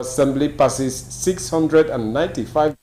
Assembly passes 695.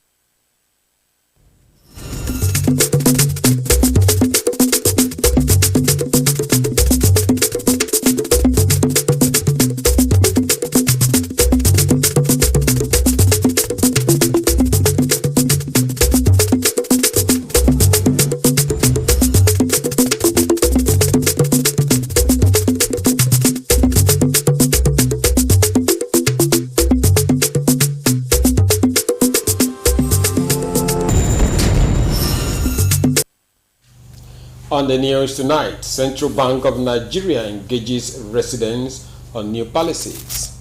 On the news tonight, Central Bank of Nigeria engages residents on new policies.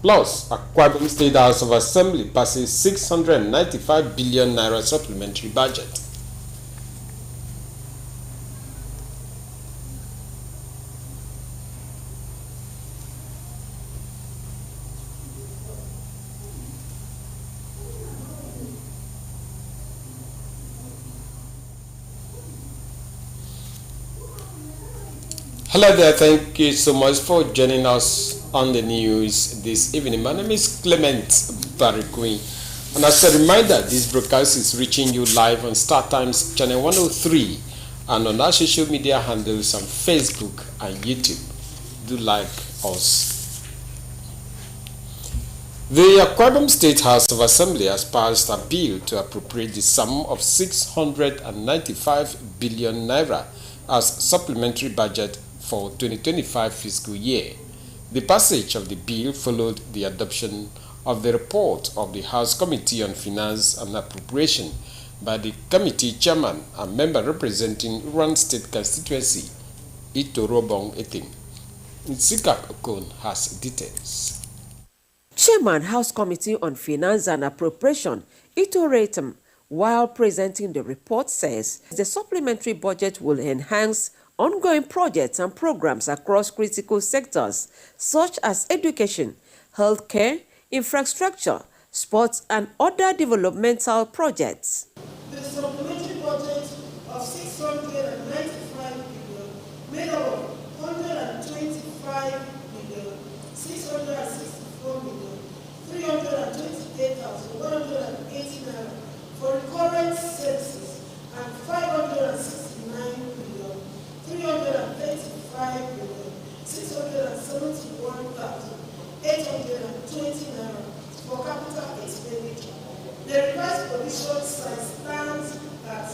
Plus, Akwa Ibom State House of Assembly passes 695 billion naira supplementary budget. Hello there, thank you so much for joining us on the news this evening. My name is Clement Barikui, and as a reminder, this broadcast is reaching you live on Star Times channel 103 and on our social media handles on Facebook and YouTube. Do like us. The Akwa Ibom State House of Assembly has passed a bill to appropriate the sum of 695 billion naira as supplementary budget for 2025 fiscal year. The passage of the bill followed the adoption of the report of the House Committee on Finance and Appropriation by the committee chairman and member representing Uran State Constituency, Itorobong Etim. Nsikak Okon has details. Chairman House Committee on Finance and Appropriation, Itoretum, while presenting the report, says the supplementary budget will enhance ongoing projects and programs across critical sectors such as education, healthcare, infrastructure, sports, and other developmental projects. The supplementary budget of 695 billion made up of 125 billion, 664 million, 328,180 naira for recurrent services and 569 billion, 335 billion, 671,820 naira for capital expenditure. The revised position size stands at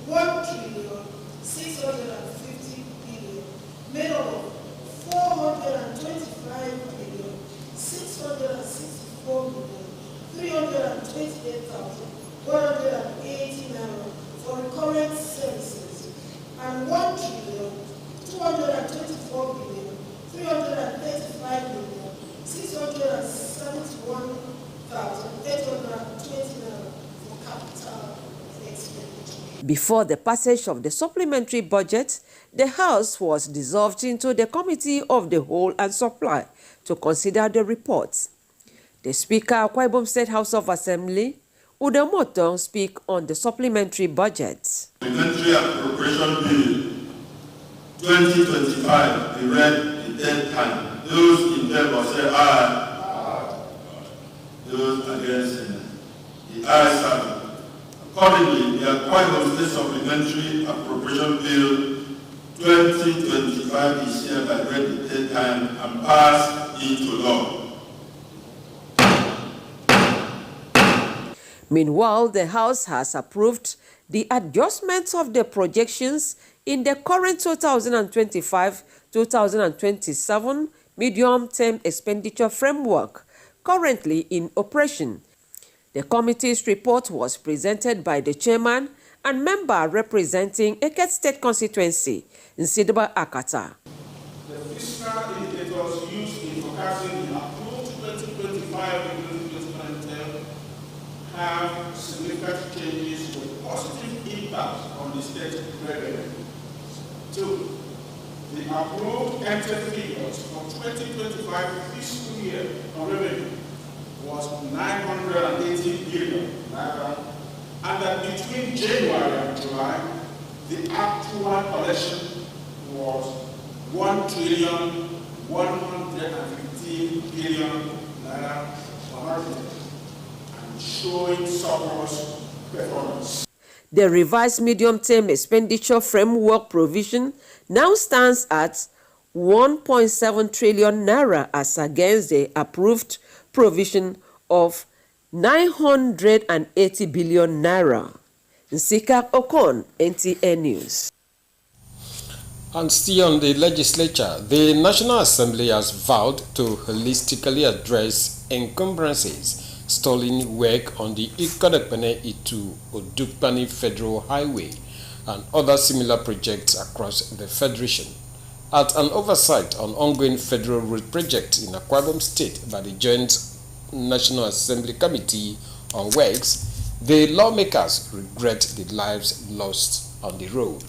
1,650 billion, made up of 425 billion, 664 million, 328,180 naira for recurrent services, and 1,224 billion, 335 million, 671,820 naira for capital expenditure. Before the passage of the supplementary budget, the House was dissolved into the Committee of the Whole and Supply to consider the reports. The Speaker of Akwa Ibom State House of Assembly, Udamoto, speak on the supplementary budget. Supplementary Appropriation Bill 2025 be read the 10th time. Those in favor say aye. Those against the ayes have it. Accordingly, the Akwa Ibom State Supplementary Appropriation Bill 2025 is hereby read the 10th time and passed into law. Meanwhile, the House has approved the adjustment of the projections in the current 2025-2027 medium-term expenditure framework currently in operation. The committee's report was presented by the chairman and member representing Eket State Constituency, Nsidaba Akata. The fiscal indicators used in forecasting the approved 2025-2027 have significant changes with positive impact on the state revenue. 2. The approved entered figures for 2025 fiscal year on revenue was 980 billion naira, and that between January and July, the actual collection was 1,115 billion naira on market and showing surplus performance. The revised medium-term expenditure framework provision now stands at 1.7 trillion naira as against the approved provision of 980 billion naira. Nsika Okon, NTN News. And still on the legislature, the National Assembly has vowed to holistically address encumbrances stalling work on the Ikodekpene-Itu Odukpani Federal Highway and other similar projects across the Federation. At an oversight on ongoing federal road projects in Akwa Ibom State by the Joint National Assembly Committee on Works, the lawmakers regret the lives lost on the road.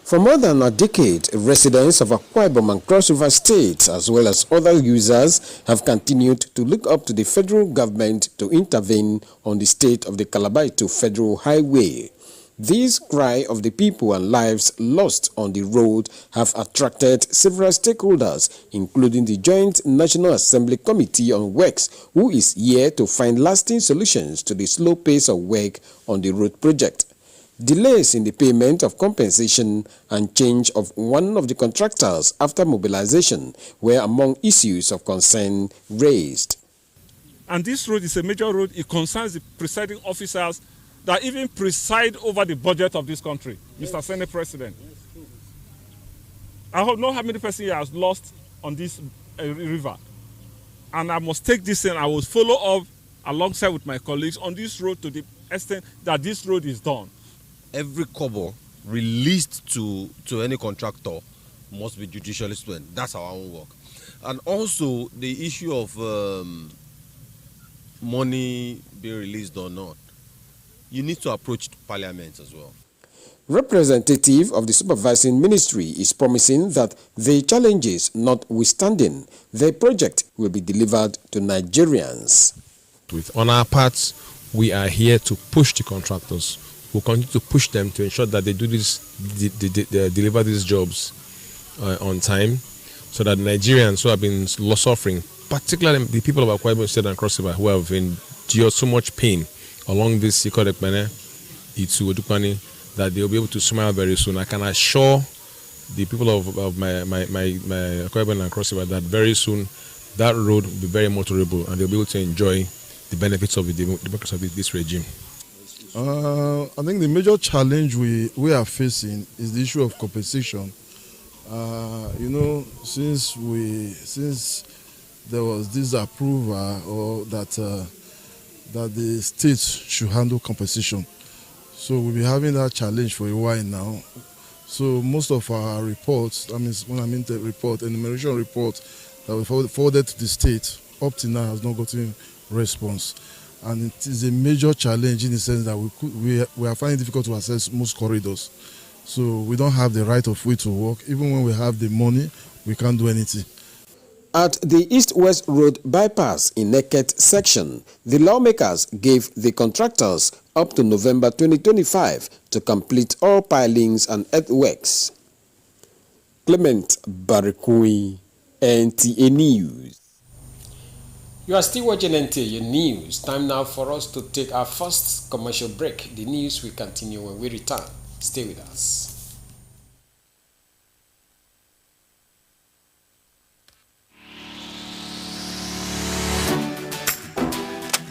For more than a decade, residents of Akwa Ibom and Cross River states, as well as other users, have continued to look up to the federal government to intervene on the state of the Calabar-Itu Federal Highway. This cry of the people and lives lost on the road have attracted several stakeholders, including the Joint National Assembly Committee on Works, who is here to find lasting solutions to the slow pace of work on the road project. Delays in the payment of compensation and change of one of the contractors after mobilization were among issues of concern raised. And this road is a major road. It concerns the presiding officers that even preside over the budget of this country, Mr. Senate President. I don't know how many persons he has lost on this river. And I must take this in. I will follow up alongside with my colleagues on this road to the extent that this road is done. Every kobo released to any contractor must be judicially spent. That's our own work. And also the issue of money being released or not, you need to approach Parliament as well. Representative of the supervising ministry is promising that the challenges notwithstanding, the project will be delivered to Nigerians. On our part, we are here to push the contractors. We'll continue to push them to ensure that they do this, deliver these jobs on time, so that Nigerians who have been suffering, particularly the people of Akwa Ibom State and Cross River, who have endured so much pain along this Ikodekpene-Itu Odukpani, that they'll be able to smile very soon. I can assure the people of my Akwa Ibom and Cross River that very soon that road will be very motorable and they'll be able to enjoy the benefits of the democracy of this regime. I think the major challenge we are facing is the issue of compensation. Since there was this approval or that the states should handle compensation, so we'll be having that challenge for a while now. So most of our reports, the report, enumeration report that we forwarded to the state up to now has not gotten response. And it is a major challenge in the sense that we are finding it difficult to access most corridors. So we don't have the right of way to work. Even when we have the money, we can't do anything. At the East-West Road bypass in Neket section, the lawmakers gave the contractors up to November 2025 to complete all pilings and earthworks. Clement Barikui, NTA News. You are still watching NTA News. Time now for us to take our first commercial break. The news will continue when we return. Stay with us.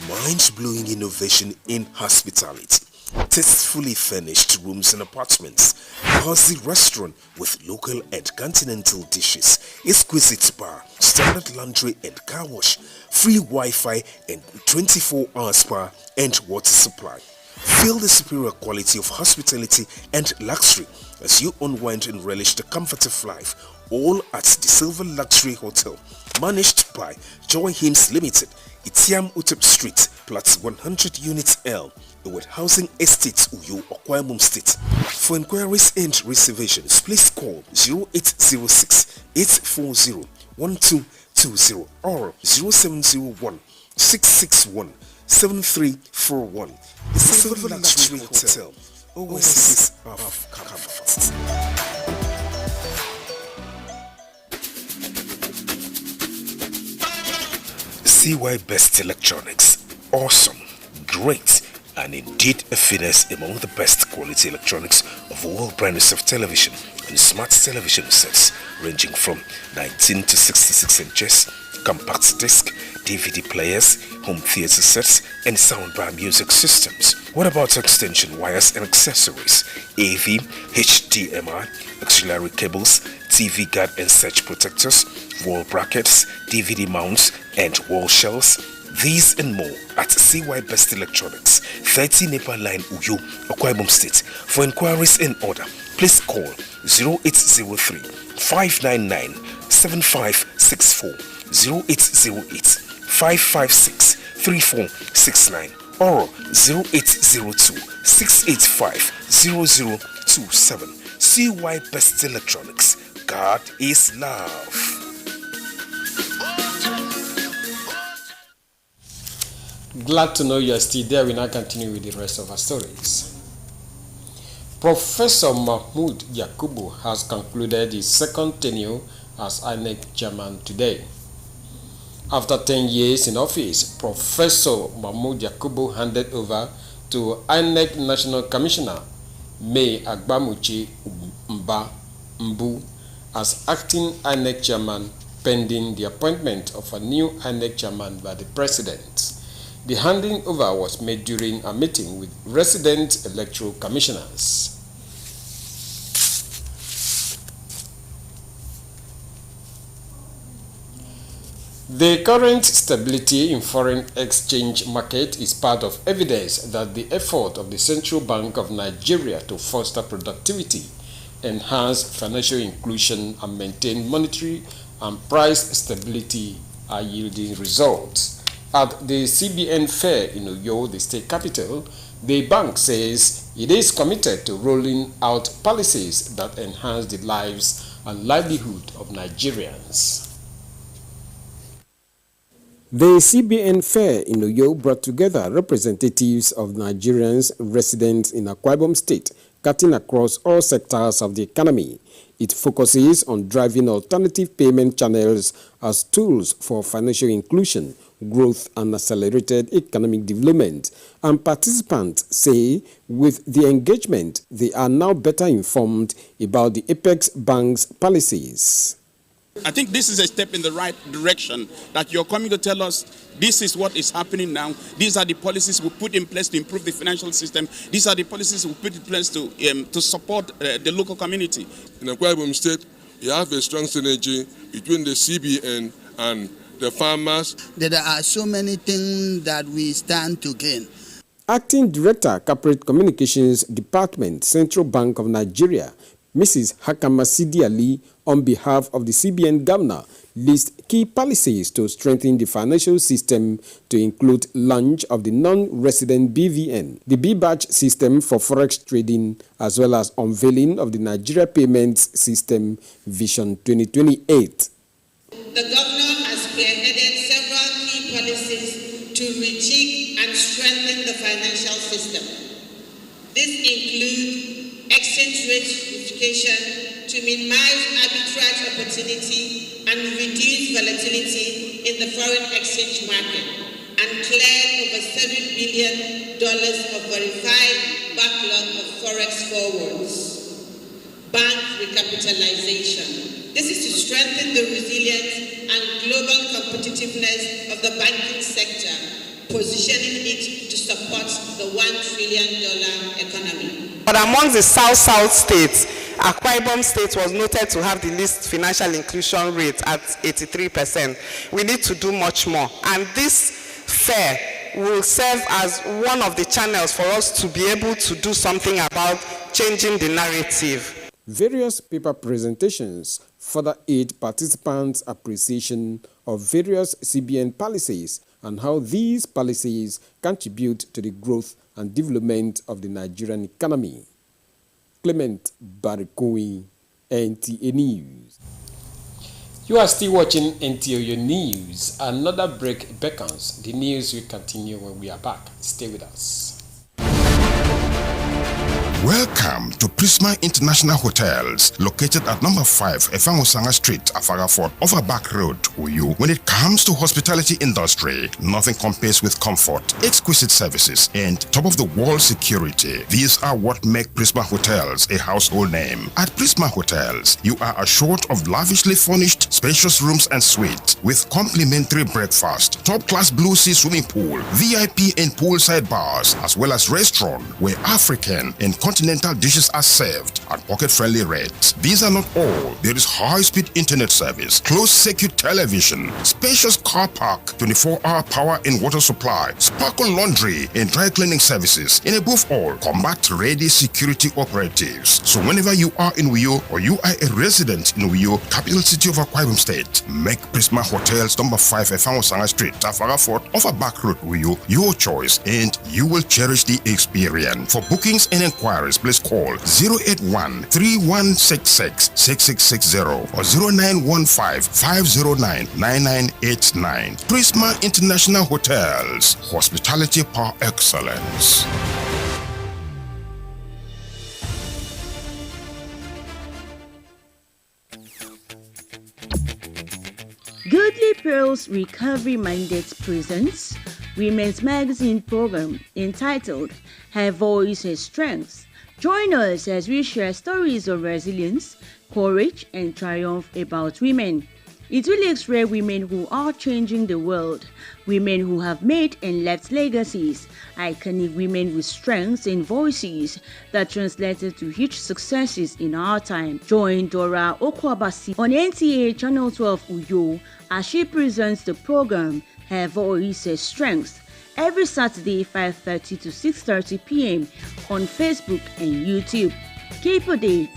Mind-blowing innovation in hospitality. Tastefully furnished rooms and apartments, cozy restaurant with local and continental dishes, exquisite bar, standard laundry and car wash, free Wi-Fi and 24-hour spa and water supply. Feel the superior quality of hospitality and luxury as you unwind and relish the comfort of life, all at the Silver Luxury Hotel, managed by Joy Hymns Limited, Itiam Utep Street, Plot 100 Units L, with Housing Estates, Uyo, Akwa Ibom State. For inquiries and reservations, please call 0806 840 1220 or 0701 661 7341. The Silver Luxury Hotel, oasis of comfort. CY Best Electronics. Awesome, great, and indeed a finesse among the best quality electronics of all brands of television and smart television sets ranging from 19 to 66 inches, compact disc, DVD players, home theater sets, and soundbar music systems. What about extension wires and accessories, AV, HDMI, auxiliary cables, TV guard and surge protectors, wall brackets, DVD mounts, and wall shelves? These and more at CY Best Electronics, 30 Nepal Line Uyo, Akwa Ibom State. For inquiries and order, please call 0803 599 7564, 0808 556 3469, or 0802 685 0027. CY Best Electronics. God is love. Glad to know you are still there. We now continue with the rest of our stories. Professor Mahmood Yakubu has concluded his second tenure as INEC chairman today. After 10 years in office, Professor Mahmood Yakubu handed over to INEC National Commissioner May Agbamuchi Mbu as acting INEC chairman, pending the appointment of a new INEC chairman by the president. The handing over was made during a meeting with resident electoral commissioners. The current stability in foreign exchange market is part of evidence that the effort of the Central Bank of Nigeria to foster productivity, enhance financial inclusion, and maintain monetary and price stability are yielding results. At the CBN fair in Uyo, the state capital, the bank says it is committed to rolling out policies that enhance the lives and livelihood of Nigerians. The CBN fair in Uyo brought together representatives of Nigerians residents in Akwa Ibom State, cutting across all sectors of the economy. It focuses on driving alternative payment channels as tools for financial inclusion, growth, and accelerated economic development. And participants say with the engagement, they are now better informed about the Apex Bank's policies. I think this is a step in the right direction, that you're coming to tell us this is what is happening now. These are the policies we put in place to improve the financial system. These are the policies we put in place to support the local community. In Akwa Ibom State, you have a strong synergy between the CBN and the farmers. There are so many things that we stand to gain. Acting Director, Corporate Communications Department, Central Bank of Nigeria, Mrs. Hakama Sidi Ali, on behalf of the CBN Governor, list key policies to strengthen the financial system, to include launch of the non-resident BVN, the B-Batch system for forex trading, as well as unveiling of the Nigeria Payments System Vision 2028. The Governor has spearheaded several key policies to rejig and strengthen the financial system. These include exchange rate unification to minimize arbitrage opportunity and reduce volatility in the foreign exchange market, and cleared over $7 billion of verified backlog of forex forwards. Bank recapitalization. This is to strengthen the resilience and global competitiveness of the banking sector, positioning it to support the $1 trillion economy. But among the South states, Akwa Ibom State was noted to have the least financial inclusion rate at 83%. We need to do much more. And this fair will serve as one of the channels for us to be able to do something about changing the narrative. Various paper presentations further aid participants' appreciation of various CBN policies and how these policies contribute to the growth and development of the Nigerian economy. Clement Barikoi, NTA News. You are still watching NTA News. Another break beckons. The news will continue when we are back. Stay with us. Welcome to Prisma International Hotels, located at number 5 Efangosanga Street, Afagafort, Over Back Road, Uyu. When it comes to hospitality industry, nothing compares with comfort, exquisite services, and top-of-the-world security. These are what make Prisma Hotels a household name. At Prisma Hotels, you are assured of lavishly furnished, spacious rooms and suites with complimentary breakfast, top-class Blue Sea swimming pool, VIP and poolside bars, as well as restaurant where African and continental dishes are served at pocket-friendly rates. These are not all. There is high-speed internet service, closed-circuit television, spacious car park, 24-hour power and water supply, sparkle laundry and dry cleaning services, and above all, combat-ready security operatives. So whenever you are in Uyo or you are a resident in Uyo, capital city of Akwa Ibom State, make Prisma Hotels number 5 Efangosanga Street, Afagafort, Over Back Road, Uyo, your choice, and you will cherish the experience. For bookings and inquiries, please call 081-3166-6660 or 0915-509-9989. Prisma International Hotels, hospitality par excellence. Goodly Pearls Recovery Mandate presents Women's Magazine program entitled Her Voice, Her Strengths. Join us as we share stories of resilience, courage, and triumph about women. It will explore women who are changing the world, women who have made and left legacies, iconic women with strengths and voices that translated to huge successes in our time. Join Dora Okwabasi on NTA Channel 12 Uyo as she presents the program Her Voice, Her Strengths every Saturday 5:30 to 6:30 p.m. on Facebook and YouTube. Keep a date.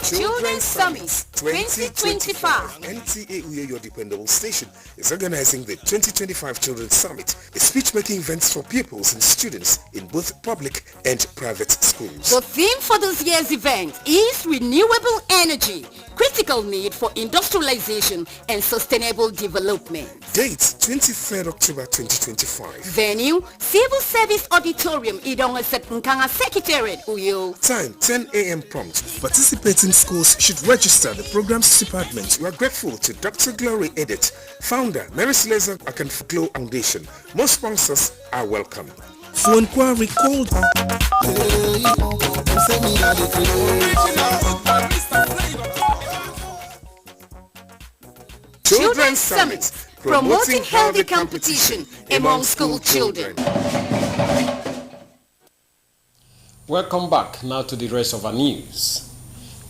Children's Summit 2025. NTA Uyo, your dependable station, is organizing the 2025 Children's Summit, a speech-making event for pupils and students in both public and private schools. The theme for this year's event is renewable energy, critical need for industrialization and sustainable development. Date 23rd October 2025. Venue Civil Service Auditorium, Idongaset Nkanga Secretariat, Uyo. Time 10 a.m. prompt. Participating schools should register the programs department. We are grateful to Dr. Glory Edit, founder, Mary Sleza Akanfuglo Foundation. Most sponsors are welcome. For inquiry, call Children's Summit, promoting healthy competition among school children. Welcome back now to the rest of our news.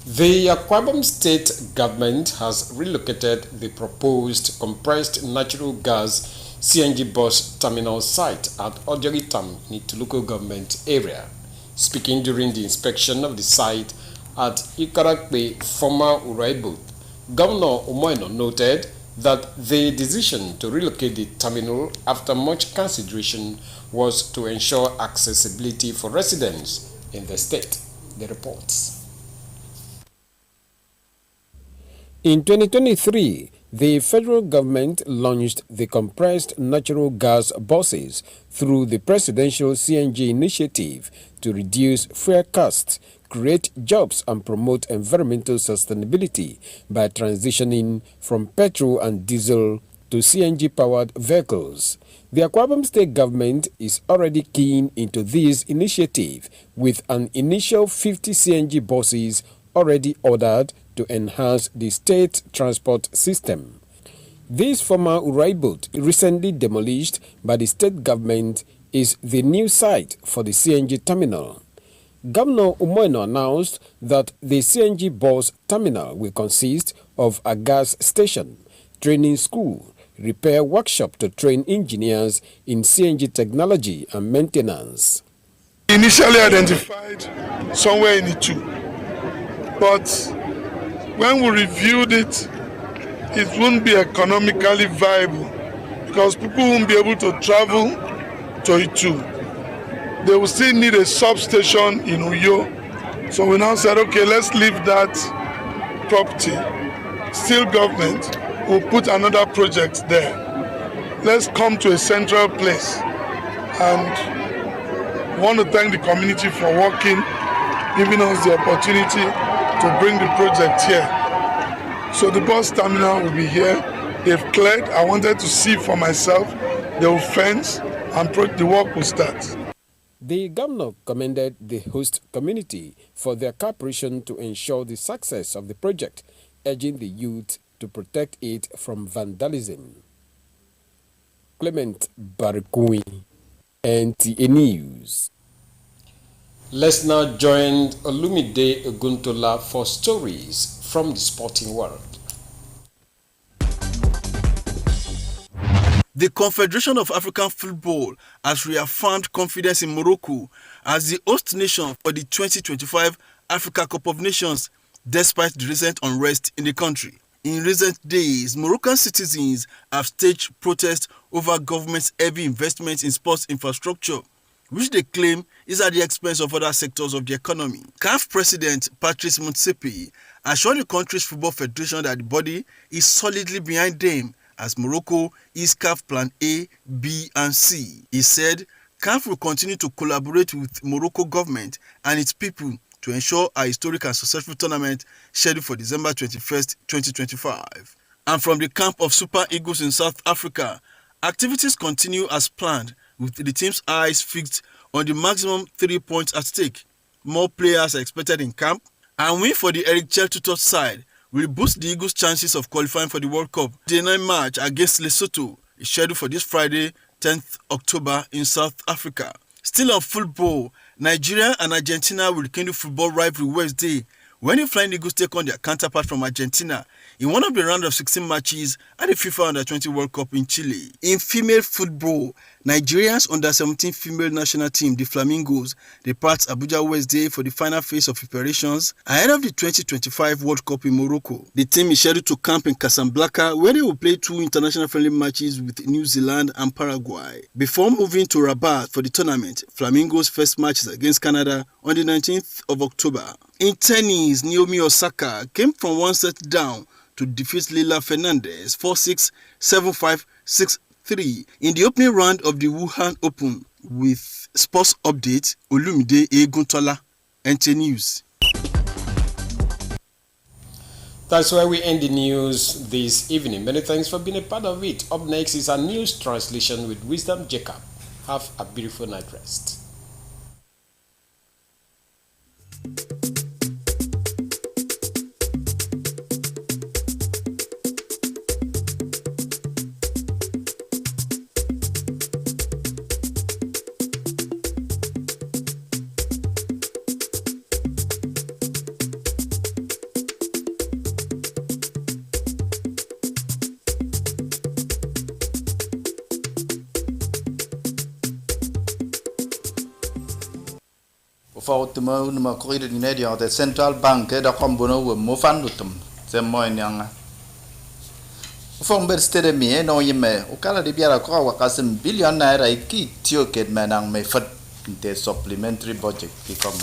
The Akwa Ibom State government has relocated the proposed compressed natural gas CNG bus terminal site at Ojoritam in the local government area. Speaking during the inspection of the site at Ikarakpe, former Uraibu, Governor Umoino noted that the decision to relocate the terminal after much consideration was to ensure accessibility for residents in the state. The reports. In 2023, the federal government launched the compressed natural gas buses through the presidential CNG initiative to reduce fuel costs, create jobs and promote environmental sustainability by transitioning from petrol and diesel to CNG-powered vehicles. The Akwa Ibom State government is already keen into this initiative with an initial 50 CNG buses already ordered to enhance the state transport system. This former Uraibut, recently demolished by the state government, is the new site for the CNG terminal. Governor Umoino announced that the CNG bus terminal will consist of a gas station, training school, repair workshop to train engineers in CNG technology and maintenance. Initially identified somewhere in Itu, but when we reviewed it, it wouldn't be economically viable because people won't be able to travel to Itu. They will still need a substation in Uyo So we now said, okay, let's leave that property. Still government will put another project there. Let's come to a central place. And want to thank the community for working, giving us the opportunity to bring the project here. So the bus terminal will be here. They've cleared. I wanted to see for myself. They will fence and the work will start. The governor commended the host community for their cooperation to ensure the success of the project, urging the youth to protect it from vandalism. Clement Barikui, NTA News. Let's now join Olumide Oguntola for stories from the sporting world. The Confederation of African Football has reaffirmed confidence in Morocco as the host nation for the 2025 Africa Cup of Nations, despite the recent unrest in the country. In recent days, Moroccan citizens have staged protests over government's heavy investment in sports infrastructure, which they claim is at the expense of other sectors of the economy. CAF President Patrice Motsepe assured the country's football federation that the body is solidly behind them, as Morocco is CAF Plan A, B, and C. He said CAF will continue to collaborate with Morocco government and its people to ensure a historic and successful tournament scheduled for December 21st, 2025. And from the camp of Super Eagles in South Africa, activities continue as planned, with the team's eyes fixed on the maximum 3 points at stake. More players are expected in camp, and win for the Eric Chel side will boost the Eagles' chances of qualifying for the World Cup. The night match against Lesotho is scheduled for this Friday, 10th October in South Africa. Still on football, Nigeria and Argentina will rekindle football rivalry Wednesday when the Flying Eagles take on their counterpart from Argentina in one of the round of 16 matches at the FIFA Under-20 World Cup in Chile. In female football, Nigeria's Under-17 female national team, the Flamingos, departs Abuja Wednesday for the final phase of preparations ahead of the 2025 World Cup in Morocco. The team is scheduled to camp in Casablanca, where they will play 2 international friendly matches with New Zealand and Paraguay. Before moving to Rabat for the tournament, Flamingos' first match is against Canada on the 19th of October. In tennis, Naomi Osaka came from one set down to defeat Leila Fernandez 4-6, 7-5, 6-3 in the opening round of the Wuhan Open. With sports update, Olumide Oguntola, NTA News. That's where we end the news this evening. Many thanks for being a part of it. Up next is a news translation with Wisdom Jacob. Have a beautiful night rest. For the corridor in the central bank, the combono with Mofanutum, the Moyanga. From Bedsted me, no yeme, Okala de Biara Kawakas billion naira, key tioket manang may foot the supplementary budget become.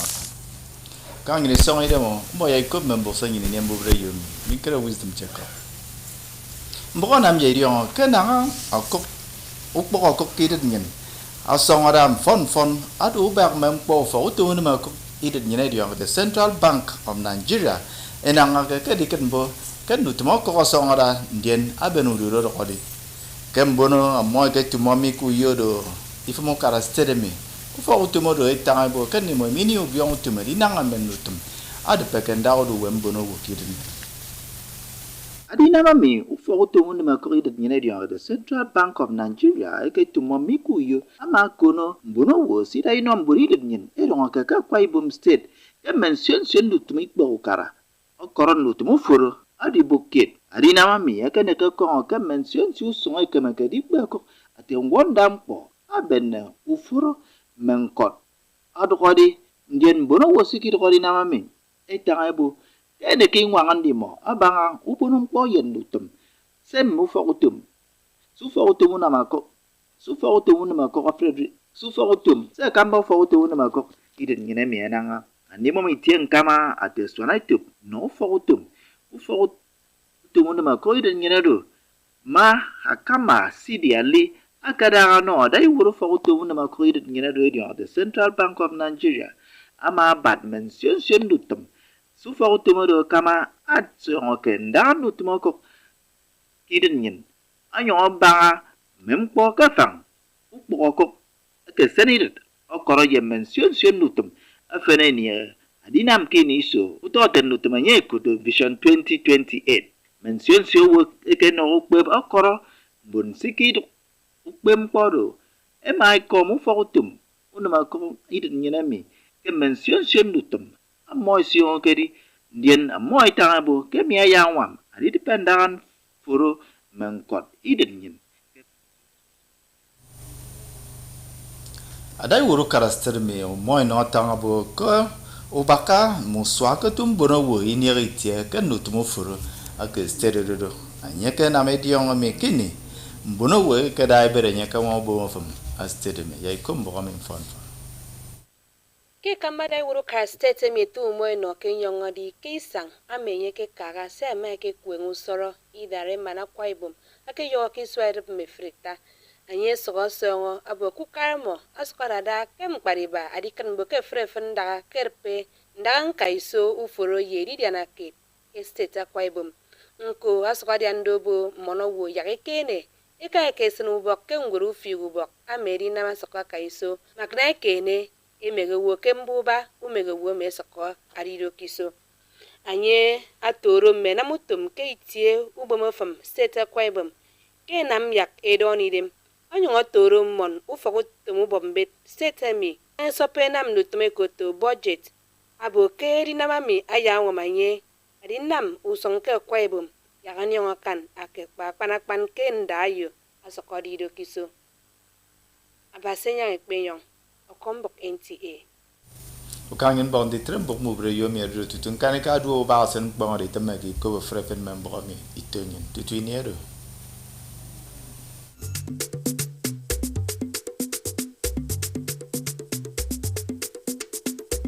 Gang in a song, boy, I could remember singing in Yambu, Micro Wisdom Checker. Mbonam Yadion, Kenanga, a cook, Ukbo cooked in. A song around fun at Ubak Mempo for Utunum eated in the Central Bank of Nigeria and Anga Kadikanbo can do tomorrow song around Indian Abenuru Rodi. Cambono, a more get to Mommy Kuyodo, if Mokara steady me. For tomorrow, 8 times, can you mini of young to Medina and Menutum? Add the peck and down to Wembono were Adina me, who fought to Unimacorid in the Central Bank of Nigeria, I get to Momikuyu, Amakono, Bono was it I know Buridin, Eronaka, Quaibum State, a mention to meet Bokara, or Coron to Mufuro, Adibo Kid. Adina me, I can a con, mention you so I can make a deep bako at the one dampo, Abena, Ufuro, Mencot. Adrodi, Indian Bono was sick it Rodina me, a taibu. The king wangandimo, abanga, upunum poyen lutum. Sem muforutum. Suforutumunamako. Suforutumunamako, Frederick. Suforutum. Se cambo forutumunamako. He didn't get me ananga. animo mitien kama ateswana tup no fogutum ufogutum ma koiden nyenado ma hakama sidi ali akada no dai wuro fogutum ma koiden nyenado the Central Bank of Nigeria ama bad mention dutum su fogutum do kama at so kenda nutum ko kiden nyen anyo ba mempo kafang upoko ke senit okoro ye mention nutum afeneni adinam kini so utoten nutum anye kudo vision 2028 mention wo ekeno ukbe okoro bun sikid ukbe mporo e mai komu fogutum unama ko idin nyinami ke mention nutum amoy sion kedi ndien amoy tangabo ke mi ayawam adi dependan furo mengkot idin nyin adai wuru karaster me moy no tangabo ko ubaka muswaka tumbono wo iniritie ke nutumo furo ake steredo anyeke na medion me kini mbono wo ke dai bere nyeka mo bo fam astede me yai kombo men fon ke kambada wuru karaster me tu moy no ke nyongodi ke sang amenye ke kaga se me ke kwengu soro idare mana kwaibum ake yo ke swere me frita anye sogo songo abo kukarmo asqarada kem pariba adikan boke frefen da kerpe ndan kaiso uforo yeri diana ke esteta kwaibum nko asqadi andobo mono wo yake kene eka ke sunu bok ke nguru figu bok ameri na masoko kaiso makna kene emege wo kembuba umege wo mesoko arido kiso anye atoro mena mutum ke itie ubomo fam steta kwaibum ke nam yak edoni dem anyongo toro mon ufogo tomu bombet setemi ensope nam nutume koto budget abo keri namami ayawo manye adinam usonke kwaibum yakanyongo kan akekpa panakpan kendayo asokodi do kiso abasenya ekpeyon okombok NTA ukangin bondi trembok mubre yomi adro tutun kanika adu basen bongri temagi ko frefen member mi itenyin tutuiniero